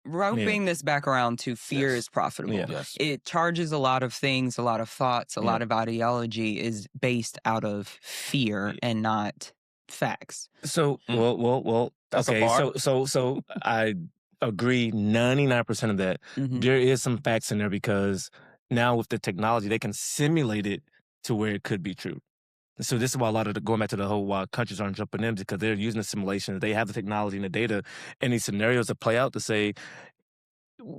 Roping this back around to fear is profitable. Yes. It charges a lot of things, a lot of thoughts, a lot of ideology is based out of fear and not facts. So, well. That's okay, a bar. so I agree 99% of that. There is some facts in there because now with the technology, they can simulate it to where it could be true. So this is why a lot of going back to the whole why countries aren't jumping in, because they're using the simulations. They have the technology and the data and these scenarios to play out to say,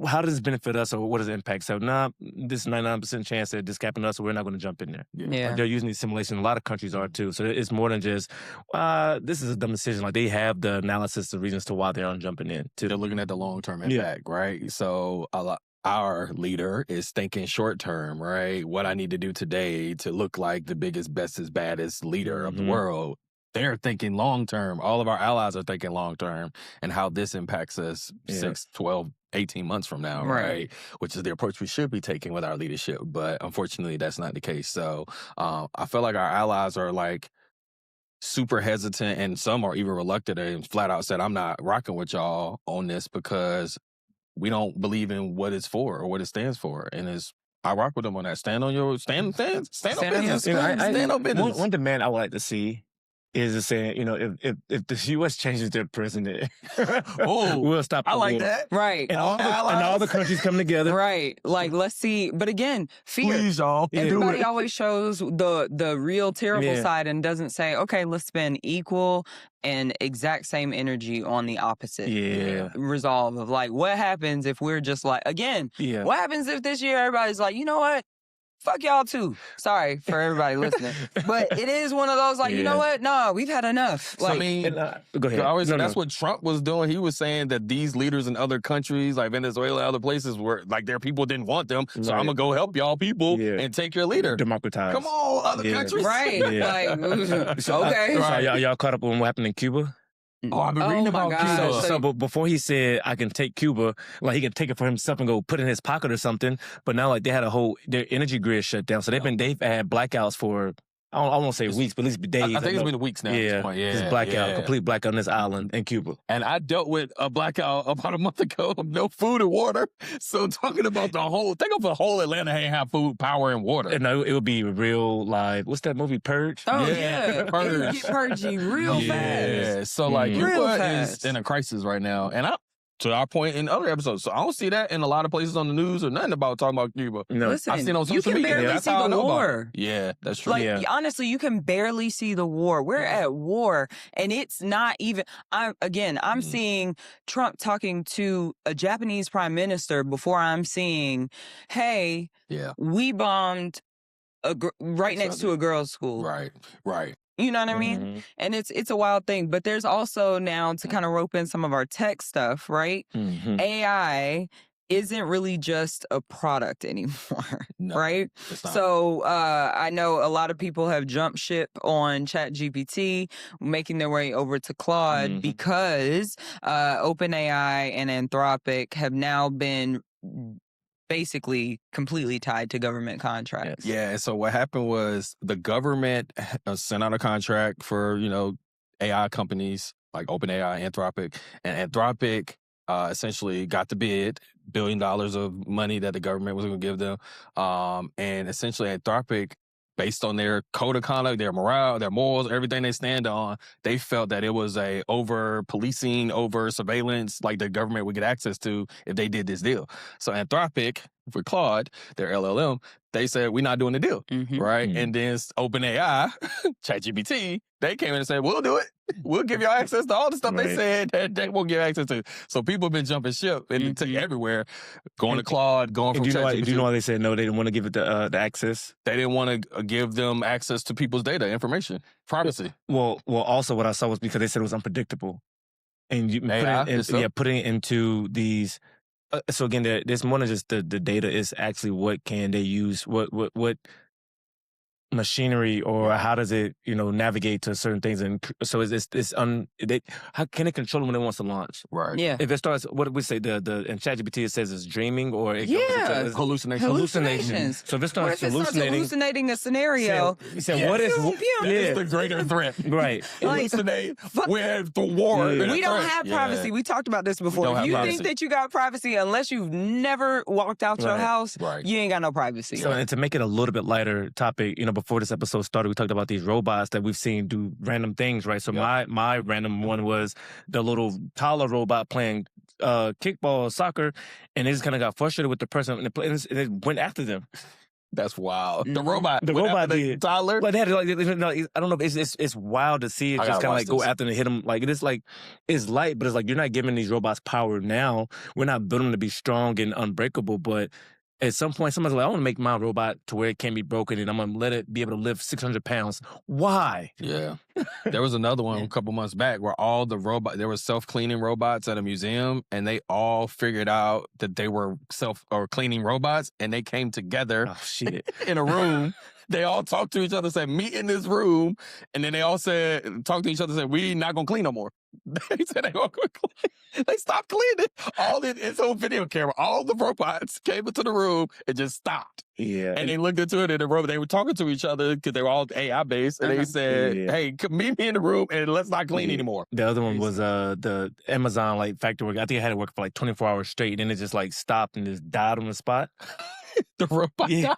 how does this benefit us or what does it impact? So this is 99% chance that this happened to us, so we're not going to jump in there. Like they're using these simulations. A lot of countries are too. So it's more than just, this is a dumb decision. Like they have the analysis, the reasons to why they aren't jumping in. They're looking at the long-term impact, right? So our leader is thinking short-term, right? What I need to do today to look like the biggest, bestest, baddest leader of the world. They're thinking long-term. All of our allies are thinking long-term and how this impacts us 6, 12, 18 months from now, right? Which is the approach we should be taking with our leadership. But unfortunately, that's not the case. So I feel like our allies are like super hesitant and some are even reluctant and flat out said, I'm not rocking with y'all on this because we don't believe in what it's for or what it stands for. And I rock with them on that. Stand on business. Stand on business. One demand I would like to see is saying, if the U.S. changes their president, we'll stop. I like that. Right. And all the countries come together. Right. Like, let's see. But again, fear. Please, y'all. Everybody always shows the real terrible side and doesn't say, okay, let's spend equal and exact same energy on the opposite resolve of like, what happens if we're just like, again, what happens if this year everybody's like, you know what? Fuck y'all too. Sorry for everybody listening. But it is one of those like, you know what? No, we've had enough. Like, I mean, go ahead. That's what Trump was doing. He was saying that these leaders in other countries like Venezuela and other places were like their people didn't want them. So I'm going to go help y'all people and take your leader. Democratize. Come on, other countries. Right. Like, okay. Right. Y'all caught up on what happened in Cuba? Oh, I've been reading about Cuba. So before he said, I can take Cuba, like he can take it for himself and go put it in his pocket or something. But now like they had their energy grid shut down. So they've had blackouts for, I won't say weeks, but at least days. I think it's been weeks now. Just blackout, complete blackout on this island in Cuba. And I dealt with a blackout about a month ago of no food and water. So talking about think of the whole Atlanta ain't have food, power, and water. And it would be real live. What's that movie, Purge? Oh, yeah. Purge. It get purgy real fast. Yeah. So like Cuba is in a crisis right now. And to our point in other episodes. So I don't see that in a lot of places on the news or nothing about talking about Cuba. No. Listen, I've seen on social you can media. barely That's see how I the know war. about it. Yeah, that's true. Like, honestly, you can barely see the war. We're at war, and it's not even... I'm seeing Trump talking to a Japanese prime minister before I'm seeing, hey, we bombed right next to a girls' school. Right. You know what I mean? And it's a wild thing. But there's also now, to kind of rope in some of our tech stuff, right? AI isn't really just a product anymore, right? So I know a lot of people have jumped ship on ChatGPT, making their way over to Claude because OpenAI and Anthropic have now been basically completely tied to government contracts. Yeah, so what happened was the government sent out a contract for, AI companies like OpenAI, Anthropic, and Anthropic essentially got the bid, $1 billion of money that the government was going to give them. And essentially Anthropic, based on their code of conduct, their morale, their morals, everything they stand on, they felt that it was a over-policing, over-surveillance, like the government would get access to if they did this deal. So Anthropic, for Claude, their LLM, they said, we're not doing the deal, right? And then OpenAI, ChatGPT, they came in and said, we'll do it. We'll give y'all access to all the stuff they said that they won't give access to. So people have been jumping ship and everywhere, going to Claude, going from ChatGPT. Do you know why they said no, they didn't want to give it the access? They didn't want to give them access to people's data, information, privacy. Well, also what I saw was because they said it was unpredictable. And putting it into these... so again, there's more than just the data. Is actually what can they use? What machinery, or how does it, navigate to certain things? And so how can it control it when it wants to launch? Right. Yeah. If it starts, what did we say? In ChatGPT it says it's dreaming, or it hallucinations. So if it starts hallucinating a scenario, what is the greater threat? Right. Hallucinate with the war. Yeah. We don't have privacy. We talked about this before. If you think that you got privacy, unless you've never walked out your house, you ain't got no privacy. So, and to make it a little bit lighter topic, before this episode started, we talked about these robots that we've seen do random things, right? So my random one was the little toddler robot playing kickball, soccer, and they just kind of got frustrated with the person, and it went after them. That's wild. The robot did. Toddler. Like they had I don't know. It's wild to see it just kind of like go after them and hit them. Like it's light, but it's like you're not giving these robots power now. We're not building them to be strong and unbreakable, but at some point, somebody's like, I want to make my robot to where it can't be broken, and I'm going to let it be able to lift 600 pounds. Why? Yeah. There was another one a couple months back where there were self-cleaning robots at a museum, and they all figured out that they were cleaning robots, and they came together in a room. They all talked to each other, said, meet in this room. And then they all talked to each other, said, we not going to clean no more. They said they weren't going to clean. They stopped cleaning. All in its own video camera. All the robots came into the room and just stopped. Yeah. And they looked into it in the room. They were talking to each other because they were all AI based. And they said, hey, meet me in the room and let's not clean anymore. The other one was the Amazon factory work. I think I had to work for 24 hours straight. And then it just stopped and just died on the spot. The robot died.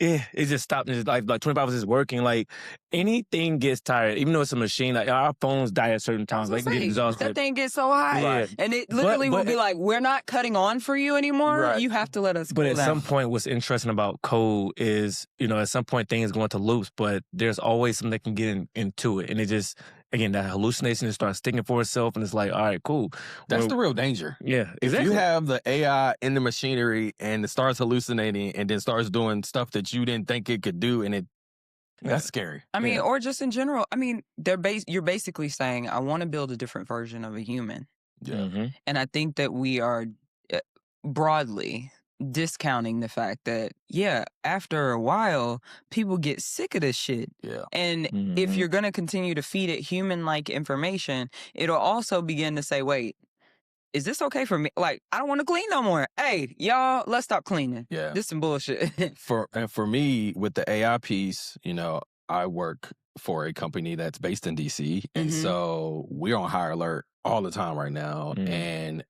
Yeah, it just stopped and just like 25 hours is working. Like anything gets tired, even though it's a machine. Like our phones die at certain times. Like get exhausted. That thing gets so hot, and it literally will be like, "We're not cutting on for you anymore. Right. You have to let us." But at some point, what's interesting about code is, at some point things go into loops, but there's always something that can get into it, and it just. Again, that hallucination just starts sticking for itself, and it's like, all right, cool. That's the real danger. Yeah, exactly. If you have the AI in the machinery and it starts hallucinating and then starts doing stuff that you didn't think it could do, and that's scary. I mean, or just in general. I mean, you're basically saying, I want to build a different version of a human. Yeah. Mm-hmm. And I think that we are broadly discounting the fact that, after a while, people get sick of this shit. Yeah. And if you're going to continue to feed it human-like information, it'll also begin to say, wait, is this okay for me? Like, I don't want to clean no more. Hey, y'all, let's stop cleaning. Yeah. This is some bullshit. For me, with the AI piece, I work for a company that's based in DC. And so we're on high alert all the time right now. And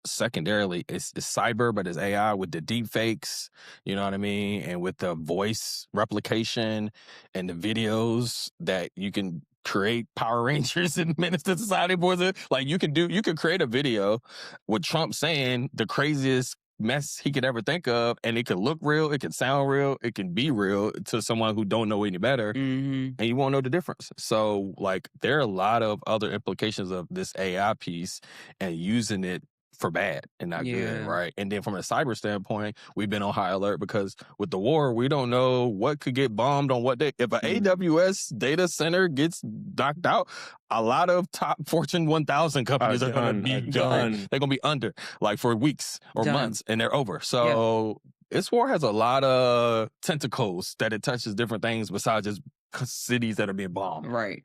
secondarily, it's cyber, but it's AI with the deepfakes, you know what I mean? And with the voice replication and the videos that you can create Power Rangers and Menace to Society boys. Like you could create a video with Trump saying the craziest mess he could ever think of, and it could look real, it could sound real, it can be real to someone who don't know any better, and you won't know the difference. So there are a lot of other implications of this AI piece and using it for bad and not good, right? And then from a cyber standpoint, we've been on high alert because with the war, we don't know what could get bombed on what day. If an AWS data center gets knocked out, a lot of top Fortune 1000 companies are going to be done. They're going to be under for weeks or months, and they're over. So this war has a lot of tentacles that it touches different things besides just cities that are being bombed. Right.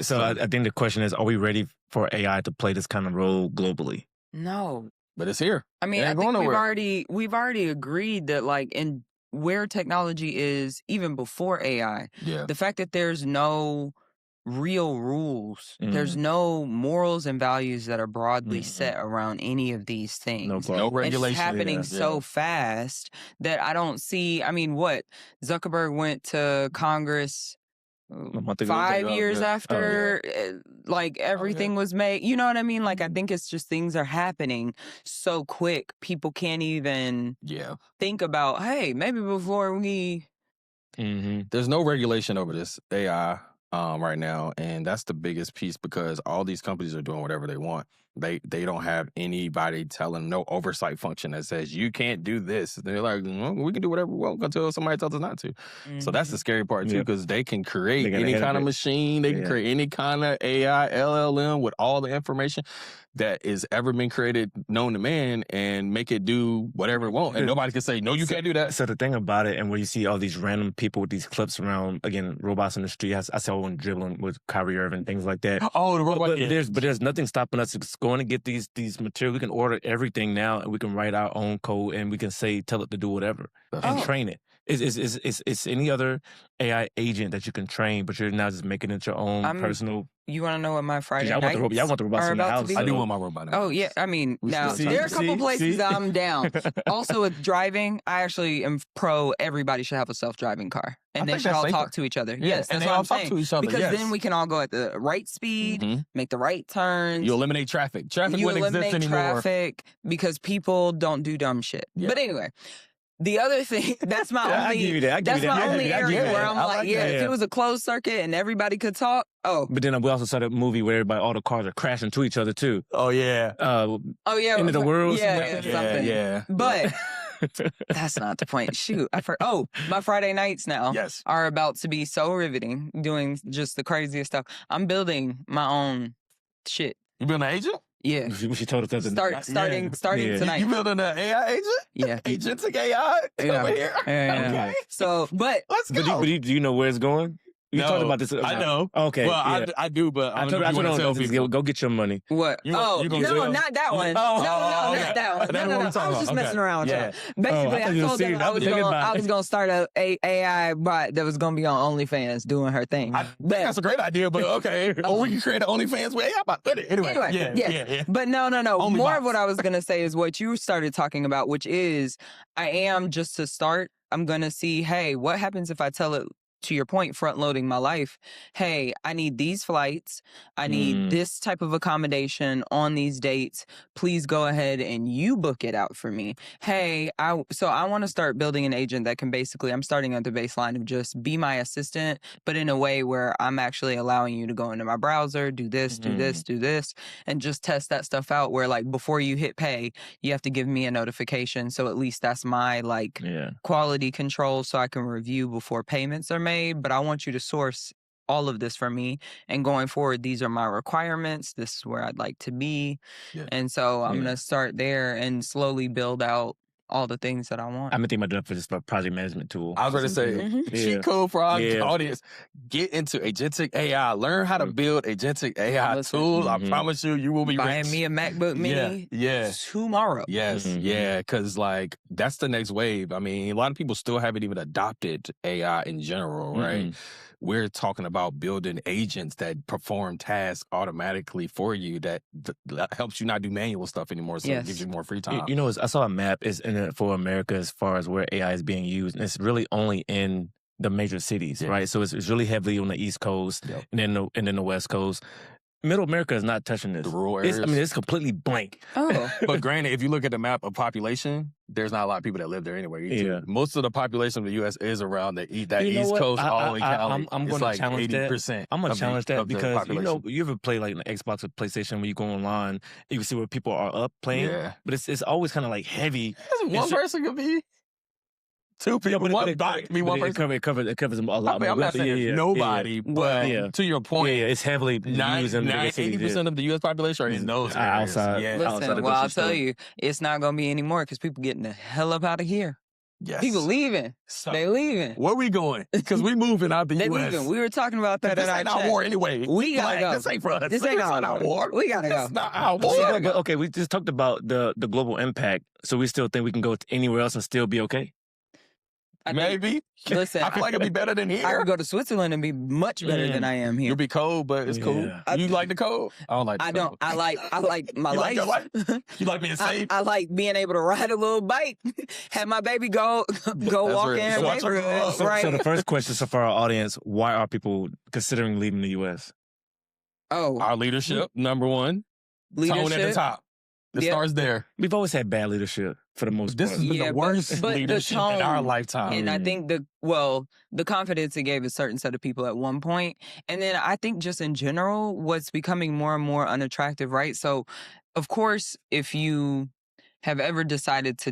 So I think the question is, are we ready for AI to play this kind of role globally? No. But it's here. I mean, I think we've already agreed that in where technology is even before AI, the fact that there's no real rules, there's no morals and values that are broadly set around any of these things. No regulation. It's happening so fast that I don't see. I mean, Zuckerberg went to Congress 5 years after everything was made. You know what I mean? I think it's just things are happening so quick, people can't even think about, hey, maybe before we there's no regulation over this AI. right now, and that's the biggest piece because all these companies are doing whatever they want. They don't have anybody telling, no oversight function that says you can't do this. They're like, well, we can do whatever we want until somebody tells us not to. So that's the scary part too, because they can create any kind of machine, they can create any kind of AI, LLM with all the information that is ever been created, known to man, and make it do whatever it wants. And nobody can say, no, you can't do that. So the thing about it, and where you see all these random people with these clips around, again, robots in the street, I saw one dribbling with Kyrie Irving, things like that. Oh, the robot. But there's nothing stopping us going to get these materials. We can order everything now, and we can write our own code, and we can tell it to do whatever, and train it. It's any other AI agent that you can train, but you're now just making it your own personal. You want to know what my Friday nights y'all want the robots in the house. I do want my robot. Oh, yeah. I mean, now, there are a couple places that I'm down. Also, with driving, I actually am pro everybody should have a self-driving car. And they should all talk to each other. Yes, and that's they what all I'm talk saying. to each other. Because then we can all go at the right speed, make the right turns. You eliminate traffic. Traffic wouldn't exist anymore. Traffic because people don't do dumb shit. Yeah. But anyway, the other thing, that's my only, that's my only area where I'm like, if it was a closed circuit and everybody could talk, But then we also saw that movie where all the cars are crashing to each other too. Oh, yeah. End of the world. Yeah. But that's not the point. Shoot. My Friday nights now are about to be so riveting, doing just the craziest stuff. I'm building my own shit. You building an agent? Yeah. She told us that. Starting tonight. You building an AI agent? Yeah. Agentic AI over here? Yeah. Okay. So, but let's go. But do you know where it's going? You talked about this. I know. Okay. Well, I do, but I told you, go get your money. What? No, not that one. No, not that one. No. I was just messing around with you. Basically, I told them I was going to start a AI bot that was going to be on OnlyFans doing her thing. I think that's a great idea, but okay. Or we can create an OnlyFans with AI bot. Anyway. Yeah. But no. More of what I was going to say is what you started talking about, which is I am, just to start, I'm going to see, hey, what happens if I tell it, to your point, front loading my life. Hey, I need these flights. I need this type of accommodation on these dates. Please go ahead and you book it out for me. Hey, I want to start building an agent that can basically, I'm starting at the baseline of just be my assistant, but in a way where I'm actually allowing you to go into my browser, do this, do this, and just test that stuff out where like before you hit pay, you have to give me a notification. So at least that's my quality control so I can review before payments are made. But I want you to source all of this for me. And going forward, these are my requirements. This is where I'd like to be. Yeah. And so I'm going to start there and slowly build out all the things that I want. I've been thinking about doing for just a project management tool. I was going to say, cheat code for our audience. Get into Agentic AI. Learn how to build Agentic AI tools. I promise you will be buying me a MacBook Mini tomorrow. Yes, because like that's the next wave. I mean, a lot of people still haven't even adopted AI in general, right? We're talking about building agents that perform tasks automatically for you that helps you not do manual stuff anymore, so it gives you more free time. You know, I saw a map for America as far as where AI is being used, and it's really only in the major cities, right? So it's really heavily on the East Coast and then the West Coast. Middle America is not touching this. The rural areas? It's completely blank. But granted, if you look at the map of population, there's not a lot of people that live there anyway. Yeah. Most of the population of the U.S. is around that East Coast, all in Cali. I'm going to challenge 80%. That. I'm going to challenge that because, you ever play like an Xbox or PlayStation when you go online, you can see where people are up playing, but it's always kind of like heavy. One person could be. Two people, one person. It covers a lot more. I'm not saying nobody, but to your point, it's heavily used in 80% of the U.S. population are in those areas. Outside. Listen, well, I'll tell you, it's not going to be anymore because people getting the hell up out of here. Yes. People leaving. They leaving. Where we going? Because we moving out the U.S. Leaving. We were talking about that in our chat. This ain't our war anyway. We gotta go. This ain't for us. This ain't our war. We gotta go. It's not our war. But okay, we just talked about the global impact, so we still think we can go anywhere else and still be okay? Maybe. Listen, I feel like it'd be better than here. I could go to Switzerland and be much better than I am here. You'll be cold, but it's cool. You like the cold? I don't like the cold. I like my life. Like your life? You like being safe? I like being able to ride a little bike, have my baby go walk in neighborhoods. Right. So the first question for our audience, why are people considering leaving the U.S.? Our leadership, number one. Leadership. Tone at the top. It starts there. We've always had bad leadership for the most part. This has been the worst leadership in our lifetime. And I think the confidence it gave a certain set of people at one point. And then I think just in general, what's becoming more and more unattractive, right? So, of course, if you have ever decided to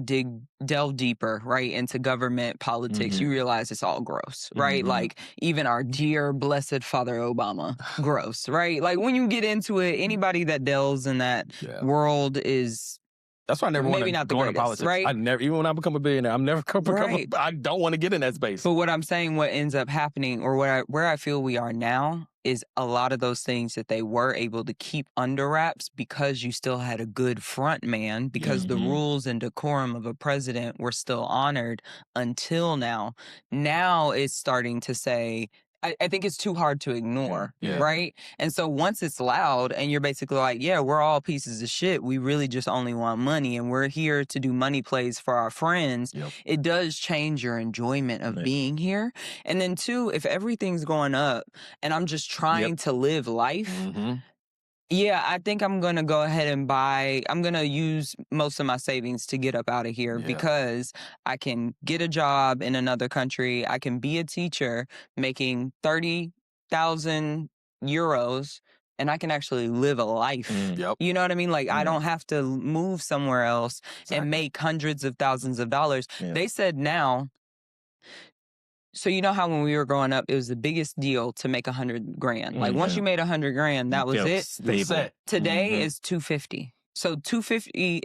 delve deeper, right, into government politics, you realize it's all gross, right? Like, even our dear, blessed Father Obama, gross, right? Like, when you get into it, anybody that delves in that world is... That's why I never want to go into politics. Right? I never, even when I become a billionaire, I'm never I don't want to get in that space. But what I'm saying, what ends up happening, or where I feel we are now, is a lot of those things that they were able to keep under wraps because you still had a good front man, because the rules and decorum of a president were still honored until now. Now it's starting to say, I think it's too hard to ignore, right? And so once it's loud and you're basically like, yeah, we're all pieces of shit. We really just only want money and we're here to do money plays for our friends. It does change your enjoyment of being here. And then two, if everything's going up and I'm just trying to live life, yeah, I think I'm going to go ahead and I'm going to use most of my savings to get up out of here because I can get a job in another country. I can be a teacher making 30,000 euros and I can actually live a life. You know what I mean? Like, I don't have to move somewhere else and make hundreds of thousands of dollars. They said now... So you know how when we were growing up, it was the biggest deal to make $100 grand. Like once you made $100 grand, that was it. Today is $250. So $250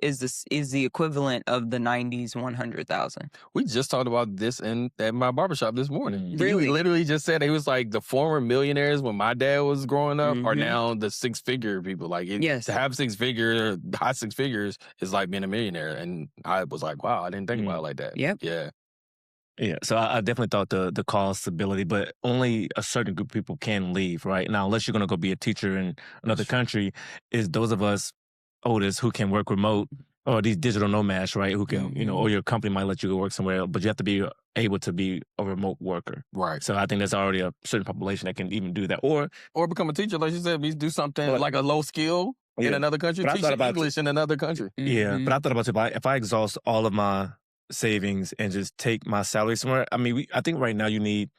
is the equivalent of the 90s 100,000. We just talked about this at my barbershop this morning. Really? He literally just said it was like the former millionaires when my dad was growing up are now the six-figure people. Like to have high six figures is like being a millionaire. And I was like, wow, I didn't think about it like that. Yeah, so I definitely thought the cost stability, but only a certain group of people can leave, right? Now, unless you're going to go be a teacher in another country, is those of us oldest who can work remote, or these digital nomads, right? Who can, or your company might let you go work somewhere, but you have to be able to be a remote worker. Right. So I think there's already a certain population that can even do that. Or become a teacher, like you said, do something like a low skill in another country, teach English in another country. Yeah, but I thought about if I exhaust all of my savings and just take my salary somewhere. I mean, I think right now you need,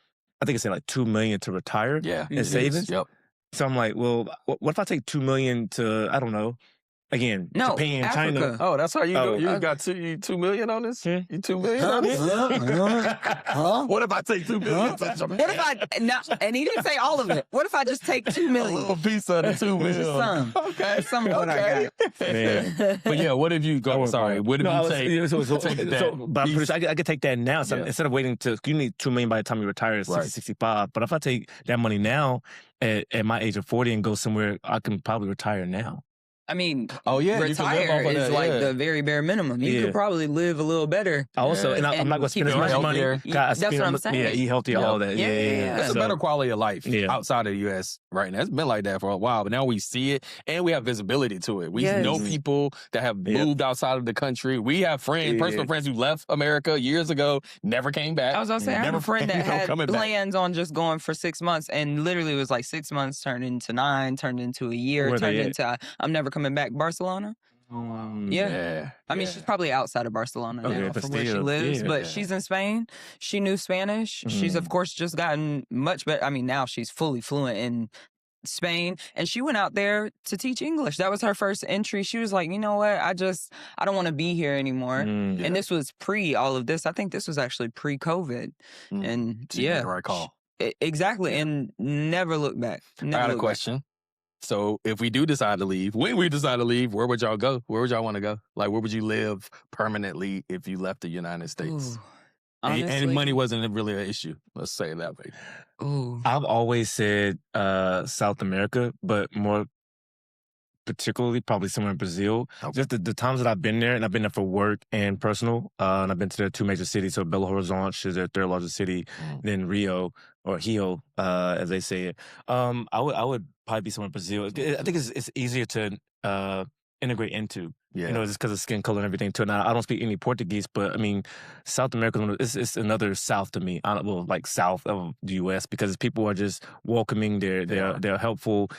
I think it's like $2 million to retire in savings. So I'm like, well, what if I take $2 million to, I don't know, again, Japan, Africa. China. Oh, that's how you go. You got $2 million on this? You $2 million on this? What if I take $2 million? What if and he didn't say all of it. What if I just take $2 million? A little piece of the $2 million. Some. Okay. Some of what I got. Man. But yeah, what if you go? Sorry. What if you take that? But I'm pretty sure I could take that now. So instead of waiting you need $2 million by the time you retire at 60, 65. But if I take that money now at my age of 40 and go somewhere, I can probably retire now. I mean, retire is like the very bare minimum. You could probably live a little better. Also, and I'm not going to spend as much money. That's what I'm saying. Yeah, eat healthy, all that. Yeah. That's a better quality of life outside of the U.S. right now. It's been like that for a while, but now we see it and we have visibility to it. We know people that have moved outside of the country. We have personal friends who left America years ago, never came back. I was going to say, I have a friend that had plans on just going for 6 months, and literally it was like 6 months turned into 9, turned into a year, turned into I'm never coming back. Barcelona? I mean, she's probably outside of Barcelona now from where she lives, but she's in Spain. She knew Spanish. She's, of course, just gotten much better. I mean, now she's fully fluent in Spain, and she went out there to teach English. That was her first entry. She was like, you know what? I don't want to be here anymore. And this was pre all of this. I think this was actually pre-COVID. And the right call. Exactly. And never look back. I got a question. So if we do decide to leave, when we decide to leave, where would y'all go? Where would y'all want to go? Like, where would you live permanently if you left the United States? And money wasn't really an issue. Let's say it that way. I've always said South America, but more particularly probably somewhere in Brazil. Just the times that I've been there, and I've been there for work and personal, and I've been to their two major cities. So Belo Horizonte is their third largest city, then Rio, or Rio, as they say it. I would probably be somewhere in Brazil. I think it's easier to integrate into. You know, just because of skin color and everything too. Now, I don't speak any Portuguese, but I mean, South America is another South to me. Like South of the U.S. because people are just welcoming. They're helpful.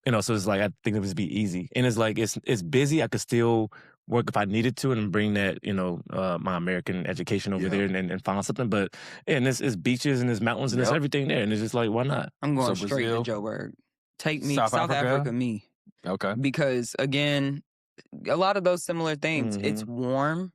You know, so it's like, I think it would be easy. And it's like, it's busy. I could still work if I needed to and bring that, you know, my American education over there and find something. But, and it's beaches and there's mountains and there's everything there. And it's just like, why not? I'm going straight to Joburg. Take me, South Africa, me. Okay. Because again, a lot of those similar things. It's warm,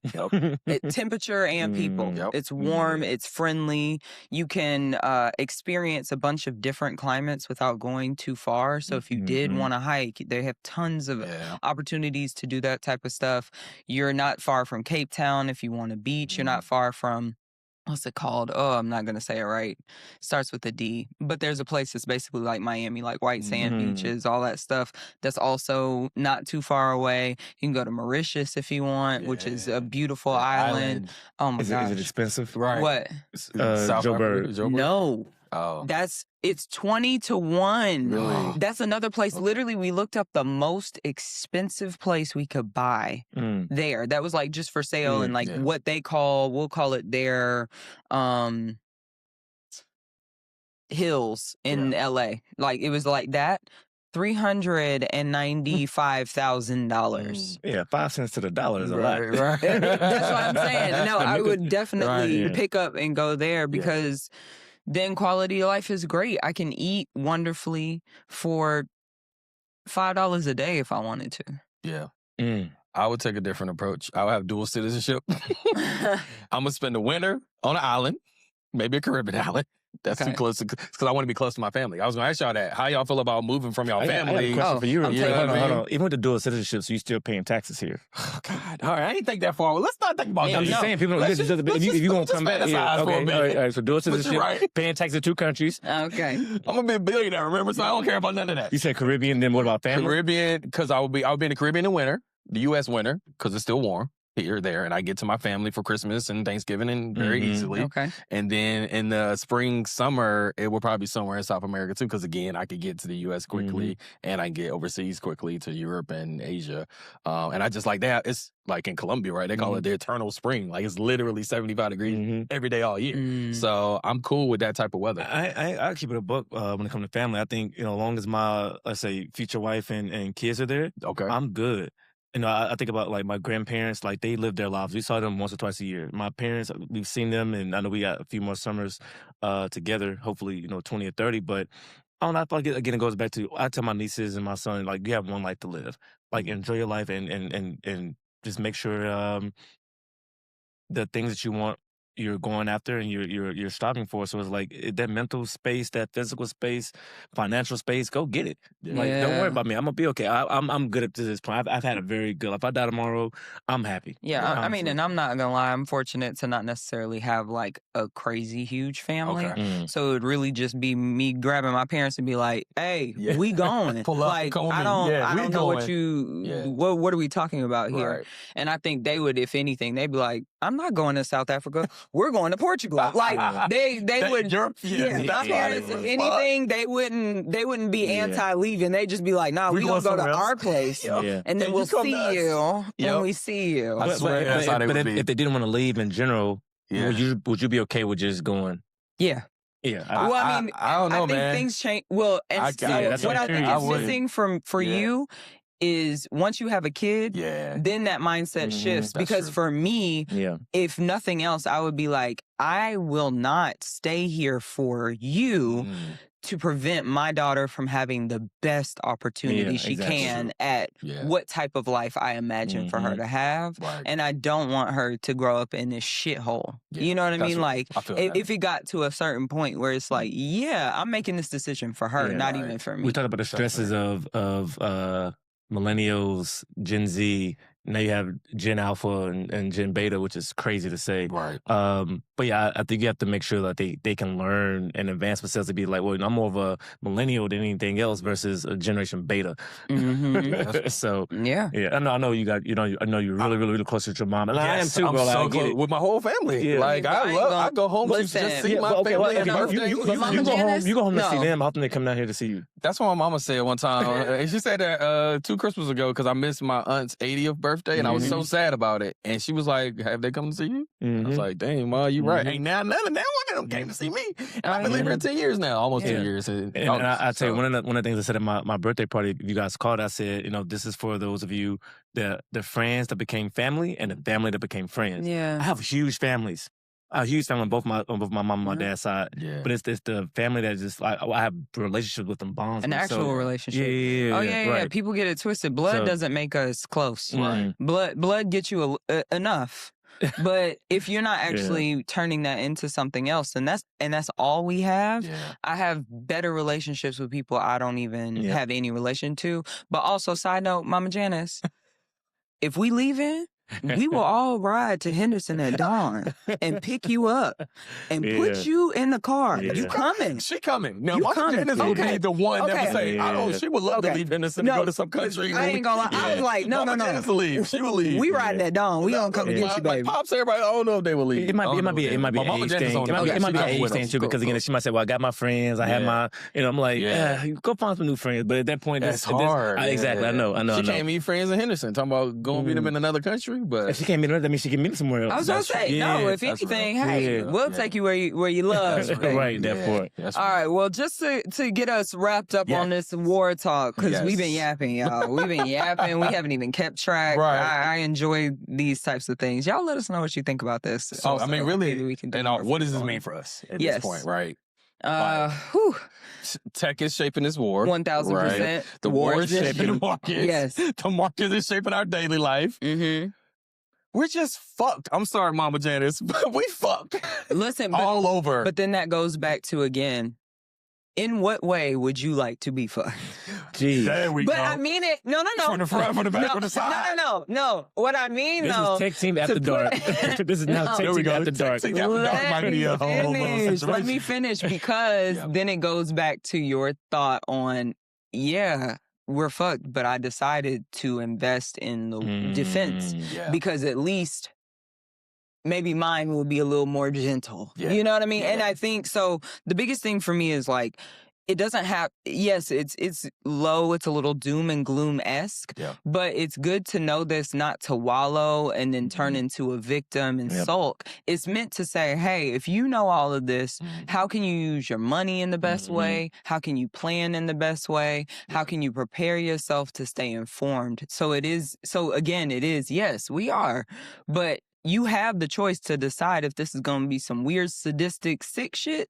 temperature and people. It's warm, it's friendly. You can experience a bunch of different climates without going too far. So if you did want to hike, they have tons of opportunities to do that type of stuff. You're not far from Cape Town if you want a beach. You're not far from, what's it called? Oh, I'm not going to say it right. Starts with a D. But there's a place that's basically like Miami, like white sand beaches, all that stuff. That's also not too far away. You can go to Mauritius if you want, which is a beautiful island. Oh my gosh. Is it expensive? Right. What? Joburg. No. Oh. It's 20 to 1. Really? That's another place. Literally, we looked up the most expensive place we could buy there. That was like just for sale and like what they call, we'll call it their hills in LA. Like it was like that. $395,000. Yeah, 5 cents to the dollar is a lot. Right. That's what I'm saying. No, I would definitely pick up and go there because then quality of life is great. I can eat wonderfully for $5 a day if I wanted to. Yeah. I would take a different approach. I would have dual citizenship. I'm going to spend the winter on an island, maybe a Caribbean island. That's too close because I want to be close to my family. I was going to ask y'all that. How y'all feel about moving from y'all family? I have a question for you. Hold on. Even with the dual citizenship, so you still paying taxes here. Oh, God. All right. I didn't think that far. Let's not think about that. I'm just saying, people if you going to come back here. Okay. All right. So dual citizenship, paying taxes in 2 countries. Okay. I'm going to be a billionaire, remember? So I don't care about none of that. You said Caribbean, then what about family? Caribbean, because I would be in the Caribbean in winter, the U.S. winter, because it's still warm. Here, there, and I get to my family for Christmas and Thanksgiving and very easily. Okay. And then in the spring, summer, it will probably be somewhere in South America too, because again, I could get to the U.S. quickly and I can get overseas quickly to Europe and Asia. And I just like that. It's like in Colombia, right? They call it the eternal spring. Like it's literally 75 degrees every day all year. So I'm cool with that type of weather. I keep it a buck when it comes to family. I think, as long as my, let's say, future wife and kids are there, I'm good. I think about like my grandparents, like they lived their lives. We saw them once or twice a year. My parents, we've seen them, and I know we got a few more summers together, hopefully, 20 or 30. But I don't know, I feel like, again, it goes back to, I tell my nieces and my son, like, you have one life to live. Like, enjoy your life and just make sure the things that you want, you're going after and you're striving for. So it's like that mental space, that physical space, financial space, go get it. Like, don't worry about me. I'm gonna be okay. I'm good up to this point. I've had a very good. If I die tomorrow, I'm happy. Yeah, I mean, and I'm not gonna lie. I'm fortunate to not necessarily have like a crazy huge family. So it would really just be me grabbing my parents and be like, "Hey, we going." Pull up, like I don't know what you. What are we talking about here? Right. And I think they would, if anything, they'd be like, "I'm not going to South Africa. We're going to Portugal." Like they would. If anything, they wouldn't be anti-leaving. They'd just be like, "Nah, we gonna go to our place, and then we'll see you when we see you." I swear that's how they would be. If they didn't want to leave in general, would you be okay with just going? Yeah. Yeah. Well, I mean, I don't know, I think man. things change. Well, and what I think is missing for you is once you have a kid, then that mindset shifts. Because for me, if nothing else, I would be like, I will not stay here for you to prevent my daughter from having the best opportunity she can at what type of life I imagine for her to have. Right. And I don't want her to grow up in this shithole. You know what I mean? Like, if it got to a certain point where it's like, I'm making this decision for her, not even for me. We talked about the stresses of millennials, Gen Z. Now you have Gen Alpha and Gen Beta, which is crazy to say. Right. But yeah, I think you have to make sure that they can learn and advance themselves to be like, well, I'm more of a millennial than anything else versus a Generation Beta. So yeah. I know you got, I know you're really close with your mom, and I am too, bro. I'm so close with my whole family. Like I go home to just see my family. You go home to see them. How often they come down here to see you? That's what my mama said one time. And she said that 2 Christmases ago because I missed my aunt's 80th birthday. birthday, and I was so sad about it. And she was like, "Have they come to see you?" I was like, "Dang, Ma, you right. Ain't now none of them came to see me." And I've been living here 10 years now, almost 10 years. And I tell you, one of the things I said at my birthday party, if you guys called, I said, this is for those of you, the friends that became family and the family that became friends. Yeah. I have huge families. A huge family on both my mom and my dad's side. Yeah. But it's the family that just, like, I have relationships with them, bonds. An actual relationship. Yeah. Oh, yeah. People get it twisted. Blood doesn't make us close. Right. Blood gets you enough. But if you're not actually turning that into something else, and that's all we have. Yeah. I have better relationships with people I don't even have any relation to. But also, side note, Mama Janice, if we leaving, we will all ride to Henderson at dawn and pick you up and put you in the car. You coming. She coming. Now, Mama Janice would be the one that would say, "Oh, she would love to leave Henderson and go to some country." I ain't gonna lie. I was like, no. Janice will leave. She will leave. We riding at dawn. We gonna come and get you, baby. Pops, everybody, I don't know if they will leave. It might be an age thing. It might be an age thing, too, because, again, she might say, well, I got my friends. I have my, I'm like, go find some new friends. But at that point, that's hard. Exactly. I know. She can't meet friends in Henderson. Talking about going to meet them in another country, but if she can't meet them, that means she can meet them somewhere else. I was gonna say, no, if anything, hey, we'll take you where you love. Right, that point. All right, well, just to get us wrapped up on this war talk, because we've been yapping, y'all. We've been yapping. We haven't even kept track. Right. I enjoy these types of things. Y'all let us know what you think about this. So, I mean, really, we can what does this mean for us at this point, right? Tech is shaping this war. 1,000%. Right? The war is shaping the market. Yes. The market is shaping our daily life. Mm-hmm. We're just fucked. I'm sorry, Mama Janice, but we fucked. Listen, all over. But then that goes back to, again, in what way would you like to be fucked? Jeez. There we go. But I mean it. No. From the front, from the back, from the side. No. What I mean, this is Tech Team After Dark. This is now Tech Team After Dark. Let me finish, because then it goes back to your thought on, we're fucked, but I decided to invest in the defense because at least maybe mine will be a little more gentle. Yeah. You know what I mean? Yeah. And I think so. The biggest thing for me is, like, it doesn't have, yes, it's low, it's a little doom and gloom-esque, but it's good to know this, not to wallow and then turn into a victim and sulk. It's meant to say, hey, if you know all of this, how can you use your money in the best way? How can you plan in the best way? How can you prepare yourself to stay informed? So again, yes, we are, but you have the choice to decide if this is going to be some weird, sadistic, sick shit,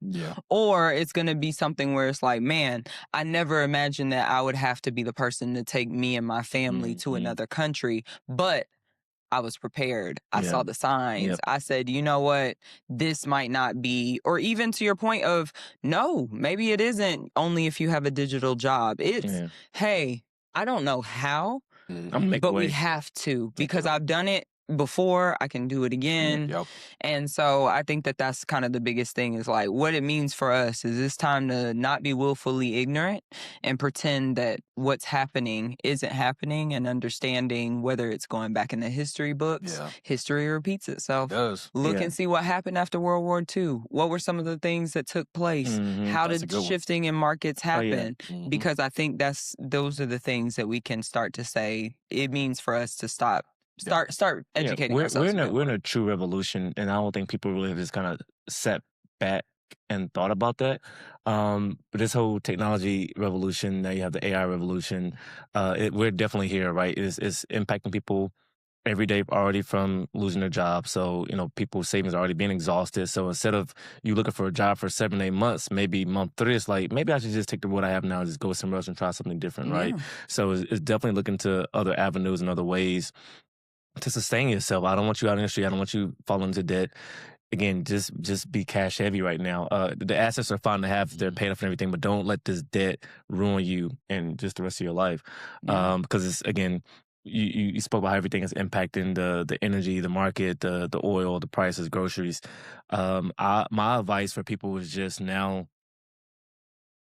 or it's going to be something where it's like, man, I never imagined that I would have to be the person to take me and my family to another country, but I was prepared. I saw the signs. I said, you know what, this might not be, or even to your point of, no, maybe it isn't only if you have a digital job. It's, hey, I don't know how, but we have to, because I've done it before, I can do it again. And so I think that that's kind of the biggest thing, is like, what it means for us is it's time to not be willfully ignorant and pretend that what's happening isn't happening, and understanding whether it's going back in the history books, history repeats itself. It does. Look and see what happened after World War II. What were some of the things that took place? How did shifting in markets happen? Because I think those are the things that we can start to say it means for us to start educating ourselves. We're in a true revolution, and I don't think people really have just kind of sat back and thought about that. But this whole technology revolution, now you have the AI revolution, we're definitely here, right? It's impacting people every day already, from losing their job. So, people's savings are already being exhausted. So instead of you looking for a job for 7-8 months, maybe month 3, it's like, maybe I should just take what I have now and just go somewhere else and try something different, right? So it's definitely looking to other avenues and other ways to sustain yourself. I don't want you out in the street. I don't want you falling into debt. Again, just be cash heavy right now. The assets are fine to have; they're paid off and everything, but don't let this debt ruin you and just the rest of your life. Because it's, again, you spoke about how everything is impacting the energy, the market, the oil, the prices, groceries. My advice for people is just now,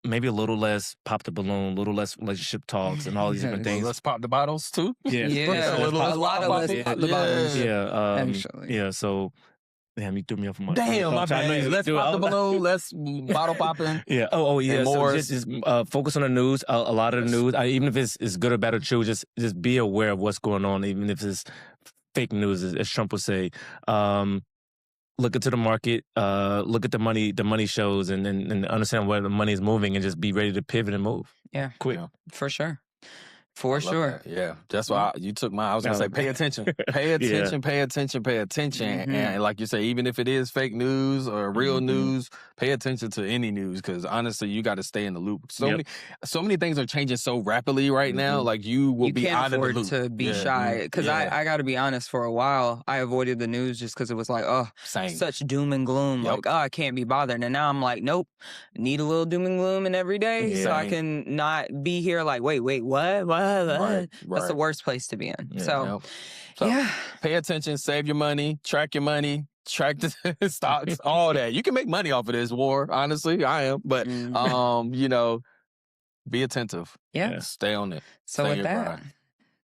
maybe a little less pop the balloon, a little less relationship talks and all these different things. Let's pop the bottles too. A lot of less pop the bottles. Actually. So Damn, you threw me off my. Damn, my bad. Let's pop the balloon. Let's bottle popping. Yeah. Yeah. So just focus on the news. A lot of the news, even if it's good or bad or true, just be aware of what's going on. Even if it's fake news, as Trump would say. Look into the market. Look at the money shows, and understand where the money is moving, and just be ready to pivot and move. Yeah, quick for sure. For sure. That. Yeah. That's why you took I was going to say, pay attention. Pay attention, pay attention, pay attention. And like you say, even if it is fake news or real news, pay attention to any news, because honestly, you got to stay in the loop. So many things are changing so rapidly right now. Like you will be out of the loop. You can't afford to be shy. Because I got to be honest, for a while, I avoided the news just because it was like, such doom and gloom. Like, I can't be bothered. And now I'm like, nope, need a little doom and gloom in every day so I can not be here like, wait, what? Right. That's the worst place to be in. So pay attention, save your money, track your money, track the stocks, all that. You can make money off of this war, honestly. I am. But, be attentive. Yeah. Stay on it. So with that,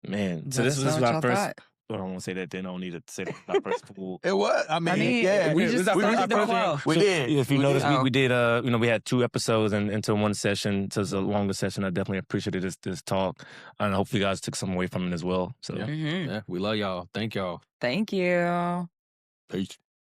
man, so this was our first. I don't want to say that. Then I don't need to say that. Our first pool. It was. I mean, we just started the flow. We did. If you notice, we did. We had 2 episodes into one session. So it's a longer session. I definitely appreciated this talk, and hopefully, you guys took something away from it as well. So we love y'all. Thank y'all. Thank you. Peace.